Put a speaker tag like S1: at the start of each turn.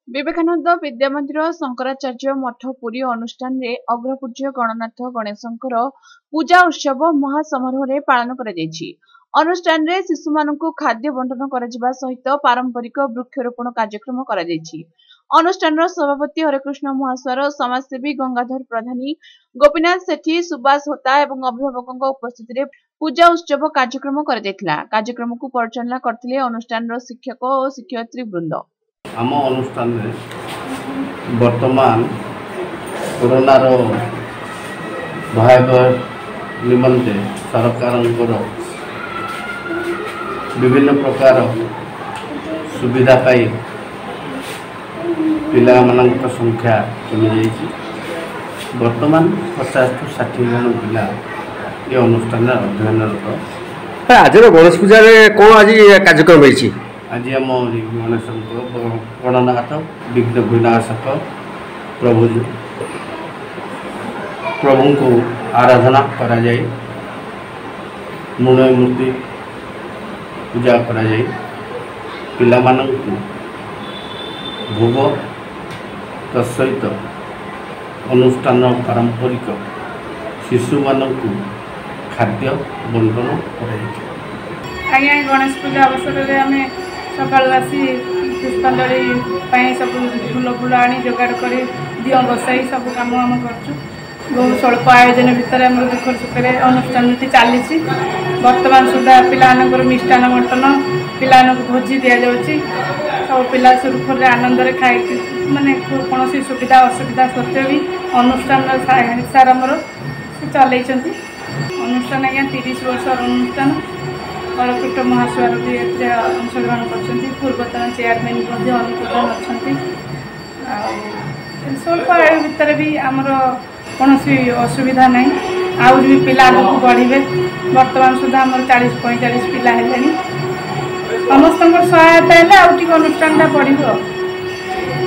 S1: विवेकानंद विद्या मंदिर शंकराचार्य मठ पुरी अनुष्ठान रे अग्रपूज्य गणनाथ गणेशंकर पूजा उत्सव महासमारोह पालन अनुष्ठान रे शिशु मानकु खाद्य बंटन करा सहित पारंपरिक वृक्षरोपण कार्यक्रम करा अनुष्ठान सभापति हरेकृष्ण महास्वार समाजसेवी गंगाधर प्रधानी गोपीनाथ सेठी सुभाष होता और अभिभावकों उपस्थित पूजा उत्सव कार्यक्रम कार्यक्रम को परिचालना करथिले अनुष्ठान शिक्षक और शिक्षयित्री वृंद।
S2: आम अनुष्ठान में वर्तमान कोरोनार भयावह निमंते सरकार विभिन्न प्रकार सुविधा पाई पिला मानक संख्या कमी जाइए। वर्तमान 50 to 60 जन पिला ये अनुष्ठान अध्ययनरत।
S3: आज गणेश पूजा कौन आज कार्यक्रम होती?
S2: आज आम गणेश गणनाथ विघ्न विनाशक प्रभु को आराधना करा जाए, मृणय मूर्ति पूजा करा जाए, पिला मानंकु भोग तत्सहित अनुष्ठान पारंपरिक शिशु मानंकु खाद्य बंटन करा जाए।
S4: आज्ञा गणेश पूजा अवसर में आम सका आसी पुष्पांजलि सब फूल फूल आनी जोगाड़ कर दियो बसाई सब कम आम कर बहुत स्वल्प आयोजन भितर आम दुख सुखे अनुष्ठान चली। वर्तमान सुधा पिलानर मिष्टान बंटन पिला भोजी दि जाऊँगी। सब पिला सुरखुर आनंद खाई माने कौन सुविधा असुविधा सत्वे भी अनुष्ठान सार आमर चल अनुष्ठान आज्ञा 30 वर्ष अनुष्ठान हरकृष्ण महास्वार भी अंशग्रहण कर पूर्वतन चेयरमैन अनुप्रधान अच्छा स्वल्प आयु भितर भी आमर कौन असुविधा ना आउ भी पिला आगे बढ़े। वर्तमान सुधा आम 40-45 पिला समस्त सहायता अनुष्ठान बढ़।